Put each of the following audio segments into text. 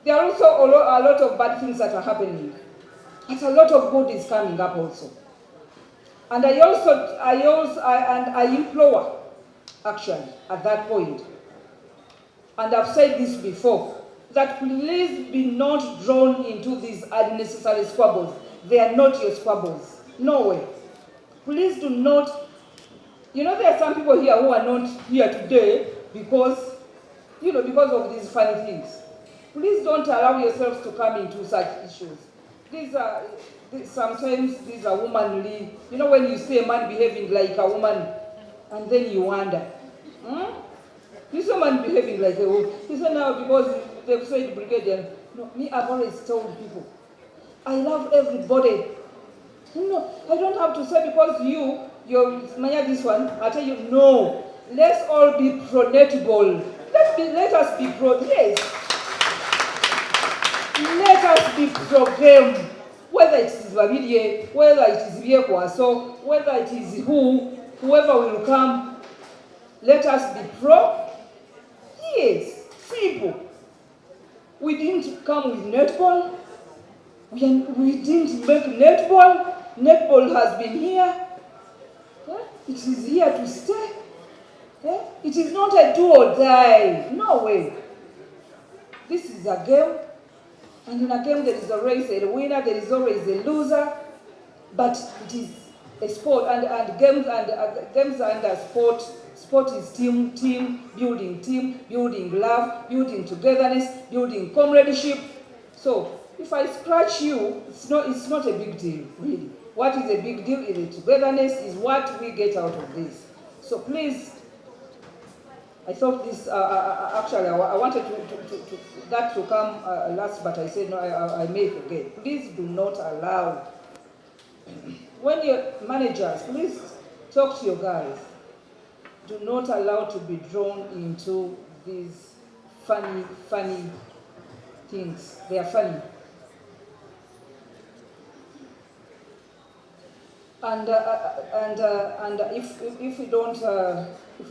There are also a lot of bad things that are happening, but a lot of good is coming up also. And I implore, actually, at that point, and I've said this before, that please be not drawn into these unnecessary squabbles. They are not your squabbles. No way. Please do not. You know, there are some people here who are not here today because of these funny things. Please don't allow yourselves to come into such issues. Sometimes these are womanly. You know, when you see a man behaving like a woman, and then you wonder, this woman behaving like a woman. You say now because they've said Brigadier. No, me, I've always told people, I love everybody. No, I don't have to say because you're this one. I tell you, no. Let's all be pro-netball. Let us be pro. Yes. Let us be pro-game. Whether it is Brigadier, whether it is Byekwaso, whether it is whoever will come, let us be pro. Yes, simple. We didn't come with netball. We didn't make netball. Netball has been here. Yeah? It is here to stay. Yeah? It is not a do or die. No way. This is a game. And in a game there is always a winner, there is always a loser. But it is a sport, and games and sport is team building love, building togetherness, building comradeship. So if I scratch you, it's not a big deal, really. What is a big deal is the togetherness, is what we get out of this. So please, I thought this, actually, I wanted that to come last, but I said, no, I may forget. Please do not allow, when your managers, please talk to your guys. Do not allow to be drawn into these funny things. They are funny. And if we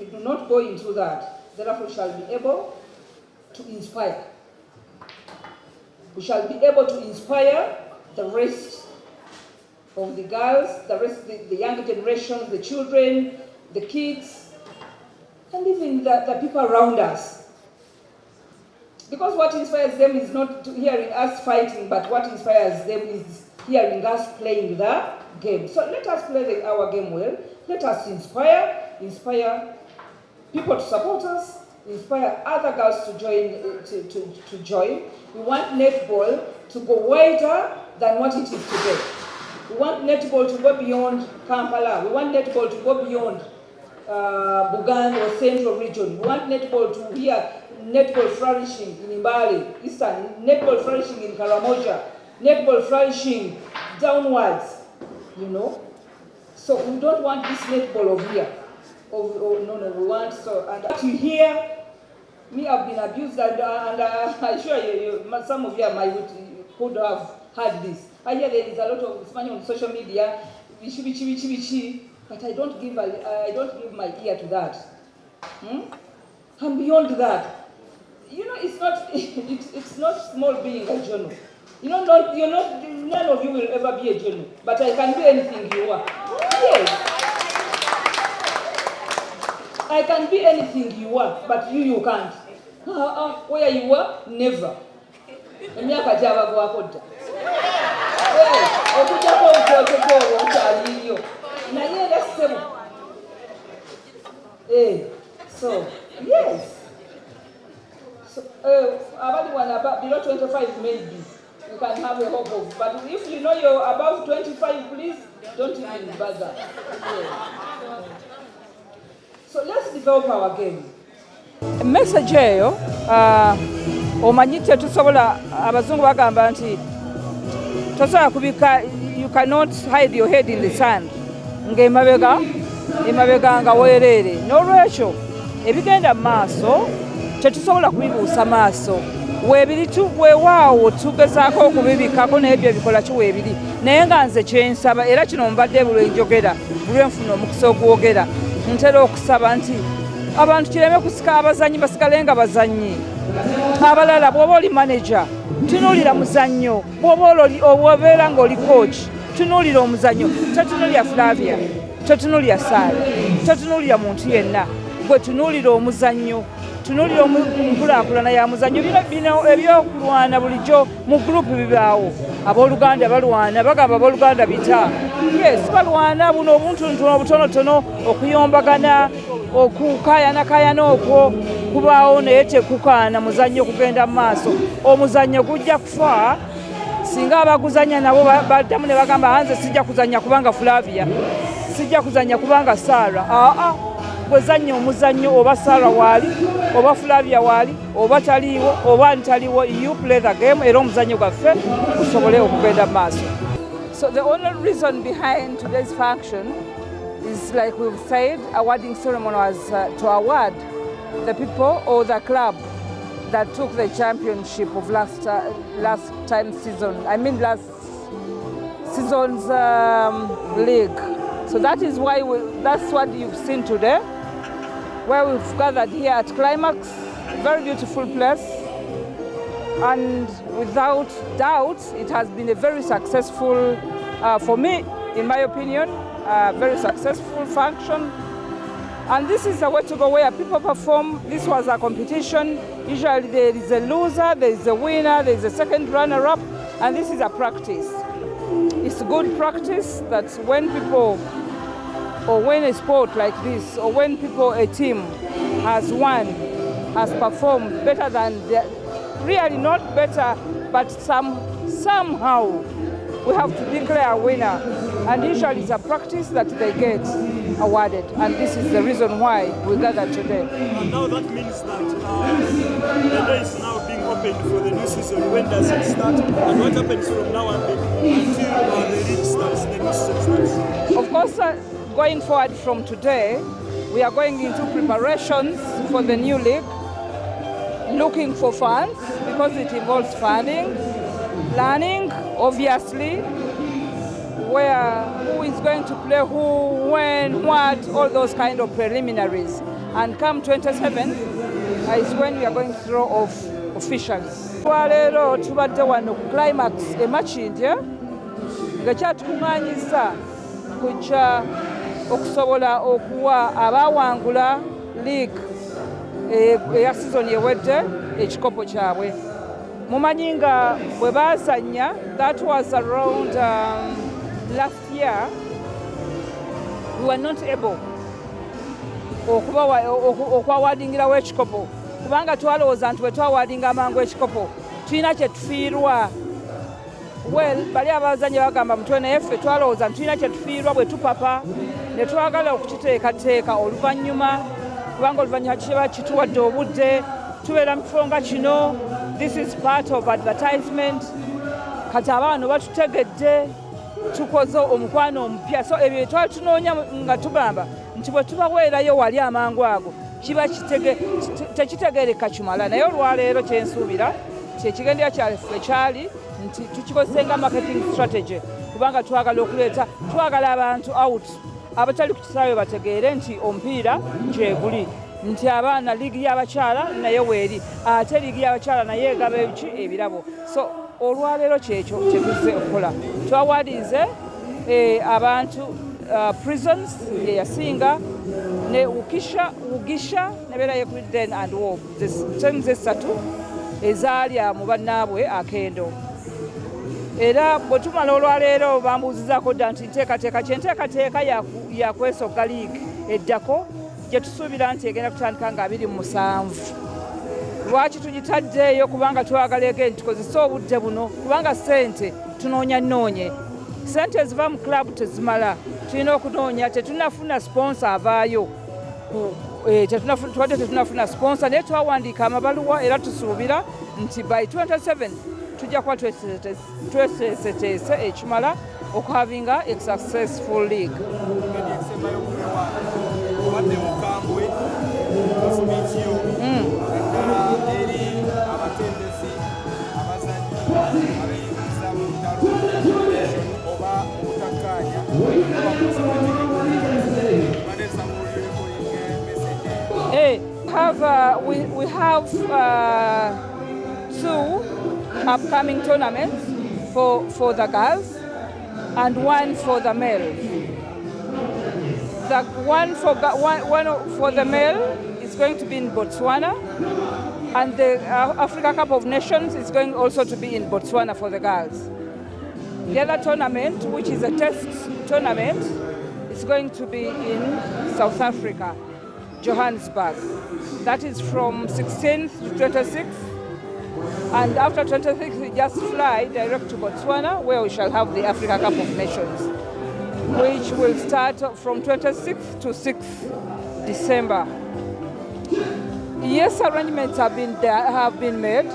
do not go into that, therefore we shall be able to inspire. We shall be able to inspire the rest of the girls, the younger generations, the children, the kids, and even the people around us. Because what inspires them is not hearing us fighting, but what inspires them is hearing us playing the game. So let us play our game well. Let us inspire people to support us, inspire other girls to join. We want netball to go wider than what it is today. We want netball to go beyond Kampala. We want netball to go beyond Buganda or Central Region. We want netball to hear netball flourishing in Mbale, Eastern, netball flourishing in Karamoja, netball flourishing downwards, you know. So we don't want this netball over here. No, we want so. And you hear, me, I've been abused, and I'm sure some of you could have heard this. I hear there is a lot of money on social media, but I don't give my ear to that. And beyond that, you know, it's not small being a journal. You know, none of you will ever be a journal, but I can be anything you are. Yes. I can be anything you are, but you can't. Where you were, never. So, yes. So, about below 25 maybe, you can have a hope of. But if you know you're above 25, please don't even bother. Yeah. So let's develop our game. Message eyo omanyite tusobola abazungu bagamba nti tosobola kubika, you cannot hide your head in the sand ng'emabega nga weereere. N'olwekyo ebigenda mu maaso tetusobola kubibuusa maaso, weebiri weewaawo tugezaako okubibikako n'ebyo bikola ki weebiri. Naye nga nze kyensaba, era kino mbadde bulwenjogera bulwenfuna omukisa ogwogera, ntera okusaba nti abantu kireme kusika abazannyi basigale nga bazannyi. abalala bw'oba oli manager tunuulira muzannyo, bw'obeera ng'oli coach tunuulira omuzannyo, totunuulira Flavia, totunuulira Sarah, totunuulira muntu yenna, gwe tunuulira omuzannyo, tunuulira enkulaakulana ya muzannyo. Bino ebyokulwana bulijjo mu gurupu bibaawo, abooluganda balwana, bagamba abooluganda bita, yes balwana buno obuntuntuno obutonotono, okuyombagana, okukaayana okwo kubaawo naye tekukaana muzannyo kugenda mu maaso. Omuzannyo gujja kufa singa abaguzanya nabo baddamu ne bagamba nze sijja kuzanya kubanga Flavia, sijja kuzanya kubanga Sarah. Gwezanya omuzannyo, oba Sarah waali, oba Flavia waali, oba taliiwo, oba ntaliiwo, you play the game era omuzannyo gwaffe gusobole okugenda mu maaso. So the only reason behind today's function is, like we've said, awarding ceremony was to award the people or the club that took the championship of last season's league. So that is why that's what you've seen today, where we've gathered here at Climax. Very beautiful place, and without doubt it has been a very successful, for me in my opinion, very successful function. And this is the way to go, where people perform. This was a competition. Usually there is a loser, there is a winner, there is a second runner-up, and this is a practice. It's good practice that when people, or when a sport like this, or when people, a team has won, has performed better than, really not better, but somehow we have to declare a winner. And usually it's a practice that they get awarded. And this is the reason why we gathered today. And now that means that the day is now being opened for the new season. When does it start? And what happens from now on until the league starts, the new season starts? Of course, going forward from today, we are going into preparations for the new league, looking for funds, because it involves funding, planning, obviously, who is going to play who, when, what, all those kind of preliminaries. And come 27th is when we are going to throw off officially. Leero tubadde wano ku Climax e Makindye nga kyatukuŋŋaanyiza kujja okusobola okuwa abaawangula league eya season ewedde ekikopo kyabwe. Mumanyi nga bwe baazannya, that was around last year, we were not able okwawadingirawo ekikopo kubanga twalowooza nti bwe twawadinga amangu ekikopo tulina kye tufiirwa. Well, bali abazanyi bagamba mutwe naye ffe twalowooza nti tulina kye tufiirwa bwe tupapa ne twagala okukiteekateeka oluvannyuma, kubanga oluvannyuma kiba kituwadde obudde tubeera mu kifo nga kino. This is part of advertisement. Kati abaana batutegedde tukoze omukwano omupya. So ebyo twali tunoonya nga tugamba nti bwe tubaweerayo wali amangu ago kiba tekitegeereka kimala. Naye olwaleero kyensuubira kyekigendera kyaffe kyali nti tukikozenga marketing strategy, kubanga twagala abantu out abatali ku kisaawe bategeere nti omupiira gyeguli, nti abaana liigi y'abakyala naye weeri, ate liigi y'abakyala naye egaba ebirabo. So olwaleero kyekyo kyetuzze okukola. Twawadize abantu prisons ye yasinga ne Ugisha ne Beraye Den and War, temu zessatu ezaalya mu bannaabwe akendo. Era bwe tumala olwaleero bambuuzizaako dda nti nteekateeka yakwesogga liigi eddako gye tusuubira nti egenda kutandika nga 27. Lwaki tugitaddeeyo? Kubanga twagala egeni tukozese obudde buno, kubanga ssente tunoonya. Ssente eziva mu club tezimala, tulina okunoonya. Tetunafuna sponsor avaayo, twadde tetunafuna sponsor, naye twawandiika amabaluwa era tusuubira nti by 27 tujja kuba tweseeteese ekimala okuhavinga a successful league. have two upcoming tournaments for the girls and one for the males. The one for the male is going to be in Botswana, and the Africa Cup of Nations is going also to be in Botswana for the girls. The other tournament, which is a test tournament, is going to be in South Africa, Johannesburg. That is from 16th to 26th. And after 26th, we just fly direct to Botswana, where we shall have the Africa Cup of Nations, which will start from 26th to 6th December. Yes, arrangements have been made.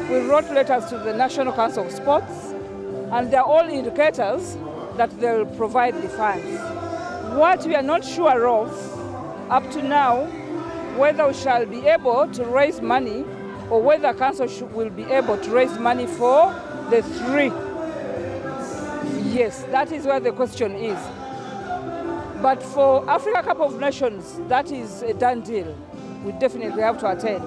We wrote letters to the National Council of Sports, and they're all indicators that they'll provide the funds. What we are not sure of up to now, whether we shall be able to raise money or whether council will be able to raise money for the three. Yes, that is where the question is. But for Africa Cup of Nations, that is a done deal. We definitely have to attend.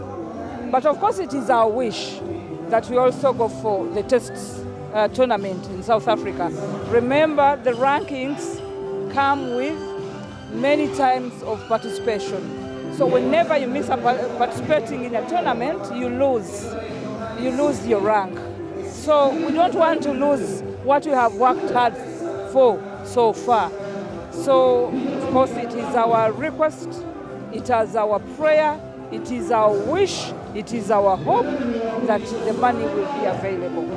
But of course, it is our wish that we also go for the test tournament in South Africa. Remember, the rankings come with many times of participation. So whenever you miss participating in a tournament, you lose your rank. So we don't want to lose what we have worked hard for so far. So of course it is our request, it is our prayer, it is our wish, it is our hope that the money will be available.